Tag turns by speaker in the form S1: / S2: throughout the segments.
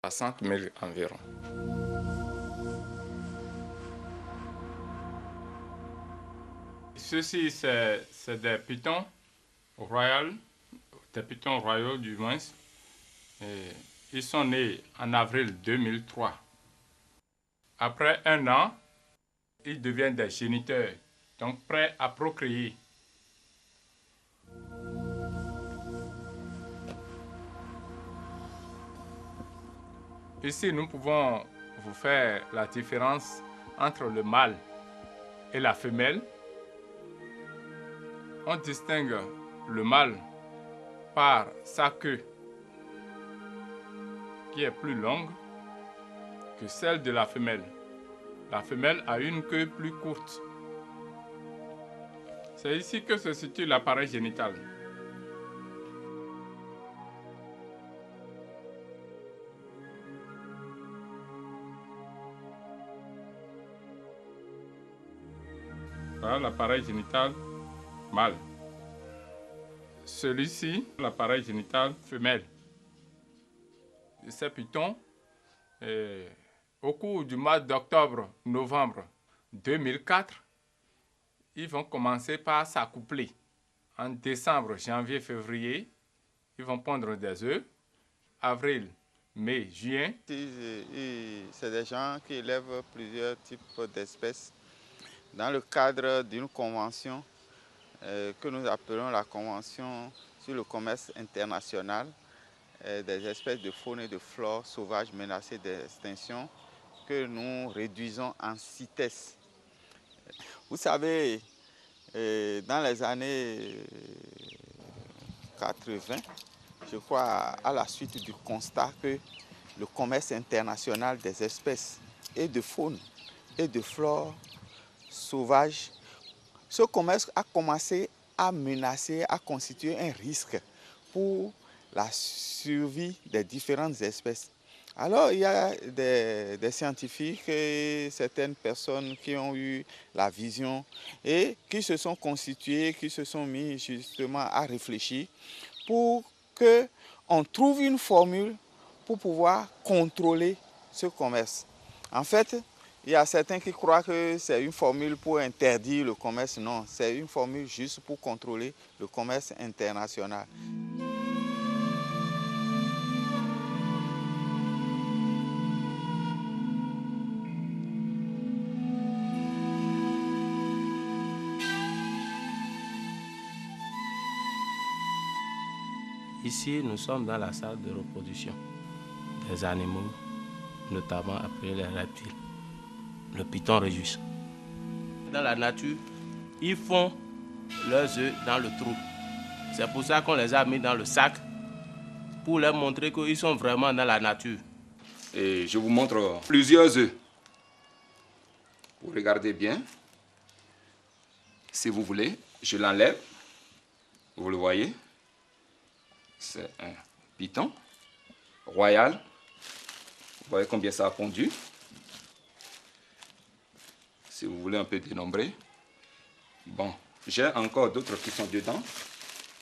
S1: 60 000 environ. Ceci, c'est des pitons royaux, des pitons royaux du moins. Et ils sont nés en avril 2003. Après un an, ils deviennent des géniteurs, donc prêts à procréer. Ici, nous pouvons vous faire la différence entre le mâle et la femelle. On distingue le mâle par sa queue qui est plus longue que celle de la femelle. La femelle a une queue plus courte. C'est ici que se situe l'appareil génital. Voilà l'appareil génital mâle. Celui-ci, l'appareil génital femelle. Ces pitons, au cours du mois d'octobre-novembre 2004, ils vont commencer par s'accoupler. En décembre, janvier, février, ils vont pondre des œufs. Avril, mai, juin.
S2: C'est des gens qui élèvent plusieurs types d'espèces dans le cadre d'une convention que nous appelons la Convention sur le commerce international des espèces de faune et de flore sauvages menacées d'extinction que nous réduisons en CITES. Vous savez, dans les années 80, je crois, à la suite du constat que le commerce international des espèces et de faune et de flore sauvages, ce commerce a commencé à menacer, à constituer un risque pour la survie des différentes espèces. Alors il y a des scientifiques et certaines personnes qui ont eu la vision et qui se sont constitués, qui se sont mis justement à réfléchir pour qu'on trouve une formule pour pouvoir contrôler ce commerce. En fait, il y a certains qui croient que c'est une formule pour interdire le commerce. Non, c'est une formule juste pour contrôler le commerce international.
S3: Ici, nous sommes dans la salle de reproduction des animaux, notamment appelés les reptiles, le python régis. Dans la nature, ils font leurs œufs dans le trou. C'est pour ça qu'on les a mis dans le sac, pour leur montrer qu'ils sont vraiment dans la nature.
S4: Et je vous montre plusieurs œufs. Vous regardez bien. Si vous voulez, je l'enlève. Vous le voyez. C'est un python royal. Vous voyez combien ça a pondu. Si vous voulez un peu dénombrer. Bon, j'ai encore d'autres qui sont dedans.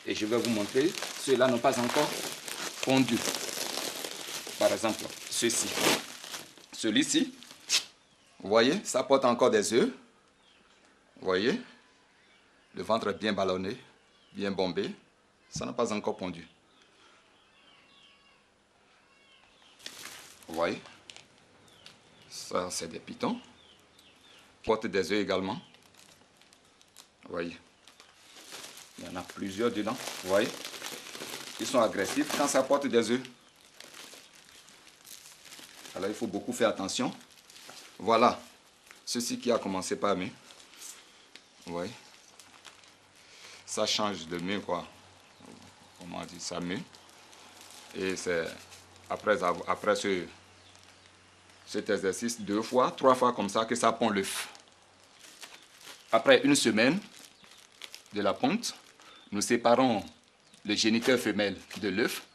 S4: Et je vais vous montrer. Ceux-là n'ont pas encore pondu. Par exemple, ceci. Celui-ci. Vous voyez, ça porte encore des œufs. Vous voyez. Le ventre est bien ballonné, bien bombé. Ça n'a pas encore pondu. Vous voyez. Ça, c'est des pitons. Portent des œufs également. Vous voyez. Il y en a plusieurs dedans. Vous voyez. Ils sont agressifs quand ça porte des œufs. Alors, il faut beaucoup faire attention. Voilà. Ceci qui a commencé par mai. Vous voyez. Ça change de mieux, quoi. Comment on dit ça, mieux. Et c'est après cet exercice 2 fois, 3 fois comme ça que ça pond l'œuf. Après une semaine de la ponte, nous séparons le géniteur femelle de l'œuf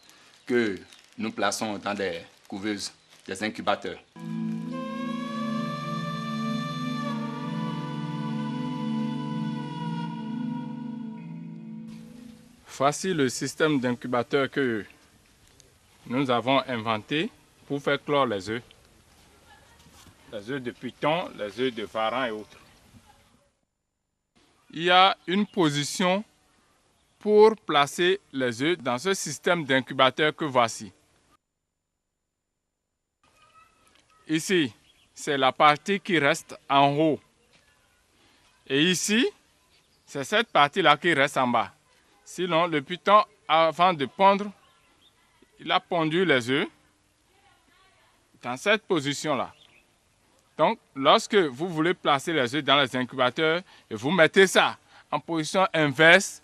S4: que nous plaçons dans des couveuses, des incubateurs.
S1: Voici le système d'incubateur que nous avons inventé pour faire clore les œufs. Les œufs de python, les œufs de varan et autres. Il y a une position pour placer les œufs dans ce système d'incubateur que voici. Ici, c'est la partie qui reste en haut. Et ici, c'est cette partie-là qui reste en bas. Sinon, le python, avant de pondre, il a pondu les œufs dans cette position-là. Donc, lorsque vous voulez placer les œufs dans les incubateurs, et vous mettez ça en position inverse,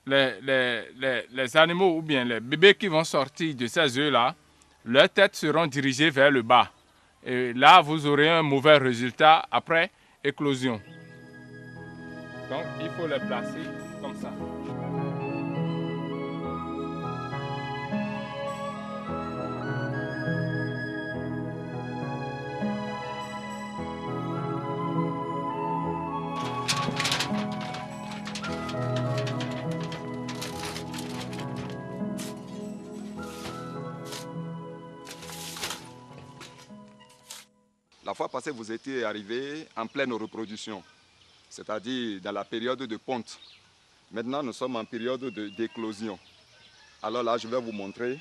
S1: les animaux ou bien les bébés qui vont sortir de ces œufs-là, leurs têtes seront dirigées vers le bas. Et là, vous aurez un mauvais résultat après éclosion. Donc, il faut les placer comme ça.
S4: La fois passée, vous étiez arrivé en pleine reproduction, c'est-à-dire dans la période de ponte. Maintenant, nous sommes en période d'éclosion. Alors là, je vais vous montrer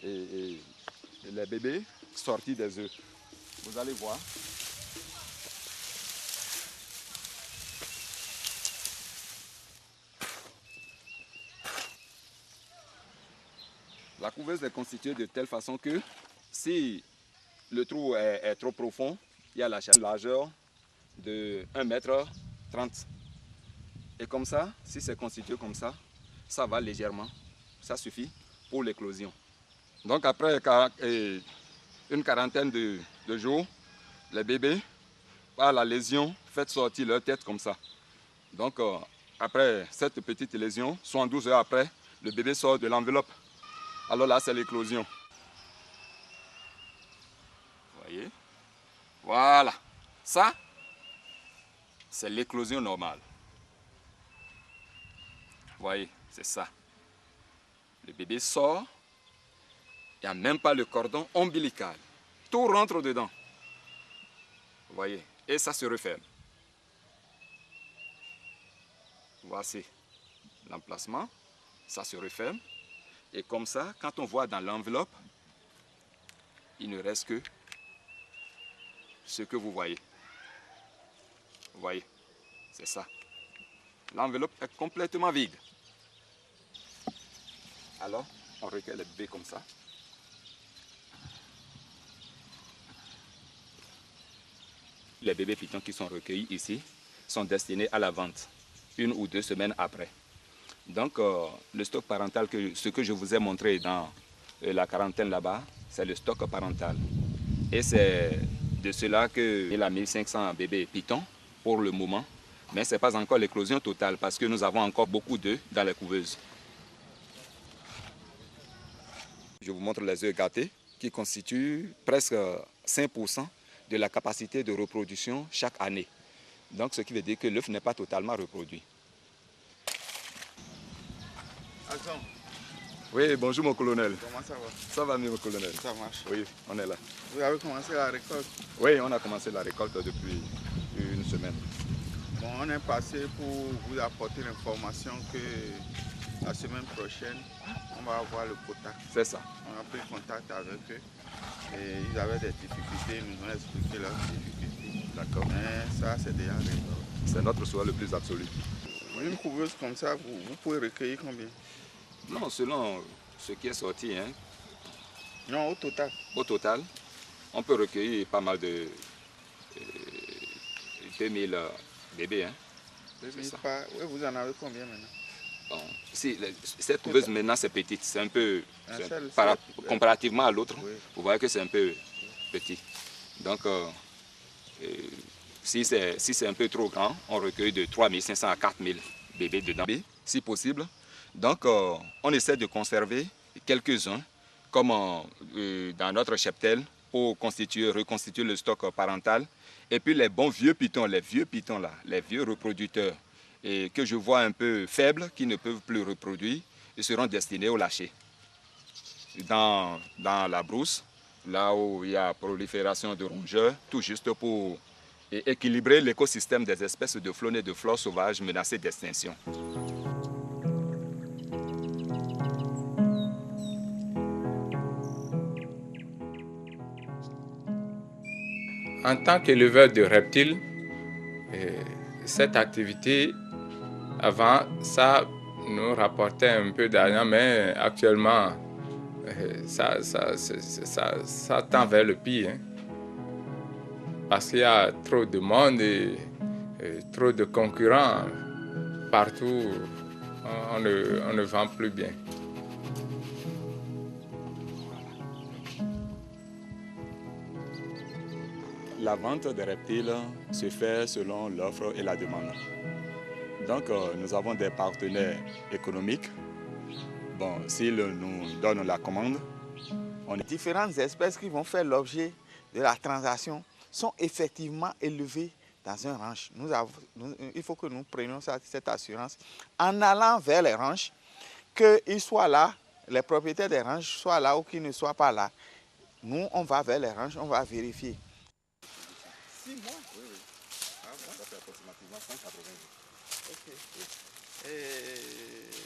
S4: les bébés sortis des œufs. Vous allez voir. La couveuse est constituée de telle façon que si le trou est trop profond, il y a la largeur de 1,30 m. Et comme ça, si c'est constitué comme ça, ça va légèrement. Ça suffit pour l'éclosion. Donc après une quarantaine de jours, les bébés, par la lésion, font sortir leur tête comme ça. Donc après cette petite lésion, 72 heures après, le bébé sort de l'enveloppe. Alors là, c'est l'éclosion. Voyez? Voilà. Ça, c'est l'éclosion normale. Voyez, c'est ça. Le bébé sort, il n'y a même pas le cordon ombilical. Tout rentre dedans. Voyez, et ça se referme. Voici l'emplacement, ça se referme. Et comme ça, quand on voit dans l'enveloppe, il ne reste que ce que vous voyez. Vous voyez, c'est ça. L'enveloppe est complètement vide. Alors, on recueille les bébés comme ça. Les bébés pythons qui sont recueillis ici sont destinés à la vente 1 ou 2 semaines après. Donc, le stock parental, ce que je vous ai montré dans la quarantaine là-bas, c'est le stock parental. Et c'est de cela qu'il y a 1500 bébés pythons pour le moment. Mais ce n'est pas encore l'éclosion totale parce que nous avons encore beaucoup d'œufs dans les couveuses. Je vous montre les œufs gâtés qui constituent presque 5% de la capacité de reproduction chaque année. Donc, ce qui veut dire que l'œuf n'est pas totalement reproduit.
S2: Agent.
S4: Oui, bonjour mon colonel.
S2: Comment ça va?
S4: Ça va mieux mon colonel.
S2: Ça marche.
S4: Oui, on est là.
S2: Vous avez commencé la récolte?
S4: Oui, on a commencé la récolte depuis une semaine.
S2: Bon, on est passé pour vous apporter l'information que la semaine prochaine, on va avoir le quota.
S4: C'est ça.
S2: On a pris contact avec eux et ils avaient des difficultés, ils nous ont expliqué leurs difficultés.
S4: D'accord.
S2: Mais ça, c'est déjà résolu.
S4: C'est notre souhait le plus absolu.
S2: Une couveuse comme ça, vous pouvez recueillir combien?
S4: Non, selon ce qui est sorti, hein,
S2: Non, au total.
S4: au total, on peut recueillir pas mal de 2000 bébés. Hein.
S2: 2000 par... Oui, vous en avez combien maintenant?
S4: Bon, si, cette couveuse maintenant c'est petite, c'est un peu, comparativement à l'autre,
S2: oui.
S4: Vous voyez que c'est un peu petit. Donc, si c'est un peu trop grand, on recueille de 3500 à 4000 bébés dedans, si possible. Donc, on essaie de conserver quelques-uns, comme dans notre cheptel, pour reconstituer le stock parental. Et puis les bons vieux pythons, les vieux reproducteurs, et que je vois un peu faibles, qui ne peuvent plus reproduire, ils seront destinés au lâcher. Dans la brousse, là où il y a prolifération de rongeurs, tout juste pour équilibrer l'écosystème des espèces de faune et de flore sauvages menacées d'extinction.
S1: En tant qu'éleveur de reptiles, cette activité, avant, ça nous rapportait un peu d'argent, mais actuellement, ça tend vers le pire. Hein. Parce qu'il y a trop de monde et trop de concurrents. Partout, on ne vend plus bien.
S4: La vente des reptiles se fait selon l'offre et la demande. Donc, nous avons des partenaires économiques. Bon, s'ils nous donnent la commande,
S2: Les différentes espèces qui vont faire l'objet de la transaction sont effectivement élevées dans un ranch. Il faut que nous prenions cette assurance en allant vers les ranchs, qu'ils soient là, les propriétaires des ranchs soient là ou qu'ils ne soient pas là. Nous, on va vers les ranchs, on va vérifier. 6 mois? Oui, oui.
S4: Ça fait approximativement 180 jours.
S2: Okay.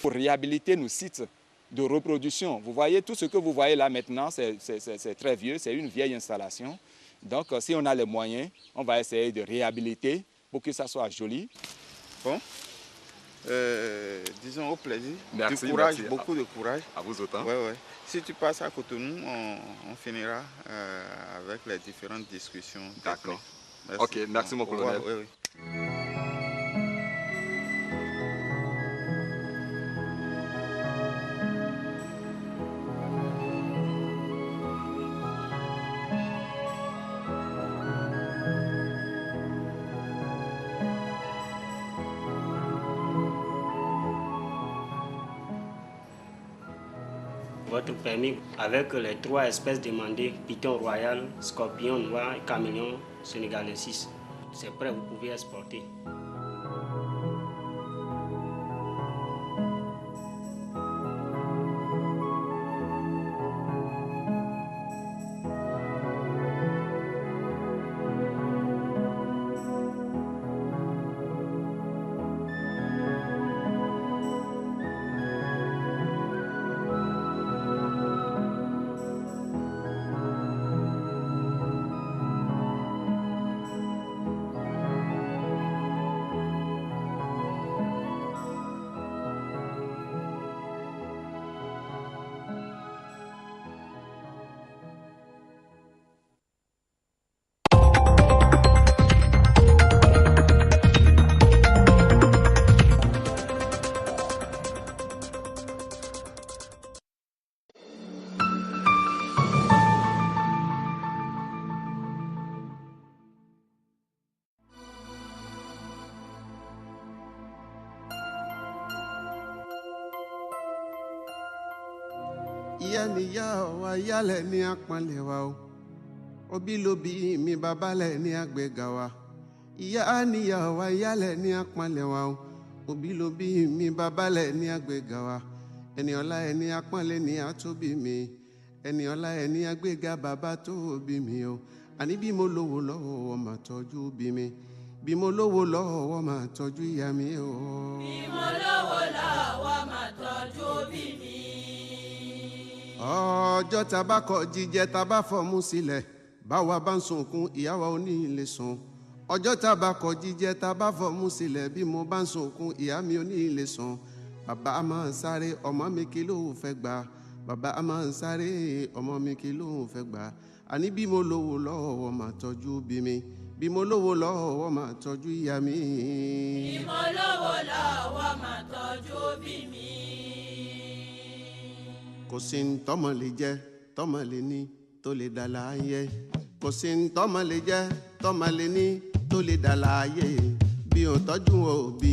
S4: Pour réhabiliter nos sites de reproduction, vous voyez, tout ce que vous voyez là maintenant, c'est très vieux, c'est une vieille installation. Donc, si on a les moyens, on va essayer de réhabiliter pour que ça soit joli.
S2: Bon, disons au plaisir.
S4: Merci,
S2: du courage,
S4: merci.
S2: beaucoup de courage.
S4: À vous autant.
S2: Ouais. Si tu passes à Cotonou, on finira avec les différentes discussions.
S4: D'accord.
S2: Merci.
S4: Ok, merci mon colonel.
S2: Oui.
S5: Votre permis avec les 3 espèces demandées, python royal, scorpion noir et caméléon sénégalensis. C'est prêt, vous pouvez exporter.
S6: Wa yálẹ̀ ní apọ̀nlẹ̀ wa o òbí lóbi mi babalẹ̀ ní agbègà wa ìyá níyà wa yálẹ̀ ní apọ̀nlẹ̀ wa o òbí lóbi mi babalẹ̀ ní agbègà wa ẹni ọlá ẹni apọ̀nlẹ̀ ní àtóbí mi ẹni ọlá ẹni agbègà bàbá tó bí mi o àní bí mo lówó lọ́wọ́ wọ́n máa tọ́jú bí mi bí mo lówó lọ́wọ́ wọ́n máa tọ́jú ìyá mi o.
S7: bí mo lówó lọ́wọ́ máa tọ́jú bí mi.
S6: Ọjọ́ tá bá kọ̀ jíjẹ tá bá fọmú sílẹ̀ báwa bá ń sunkún ìyá wa ò ní lè sùn. Ọjọ́ tá bá kọ̀ jíjẹ tá bá fọmú sílẹ̀ bí mo bá ń sunkún ìyá mi ò ní lè sùn. Bàbá a máa ń sáré ọmọ mi kí ló ń fẹ́ gbà. Bàbá a máa ń sáré ọmọ mi kí ló ń fẹ́ gbà. Àní bí mo lówó lọ́wọ́ máa tọ́jú bí mi. Bí mo lówó lọ́wọ́ máa tọ́jú ìyá mi.
S7: bí mo lówó lọ́wọ́ máa tọ́jú bí mi.
S6: Kò sí ń tọ́mọ lè jẹ tọ́mọ lè ní tó lè dà láàyè. Kò sí ń tọ́mọ lè jẹ tọ́mọ lè ní tó lè dà láàyè. Bí o tọ́jú òbí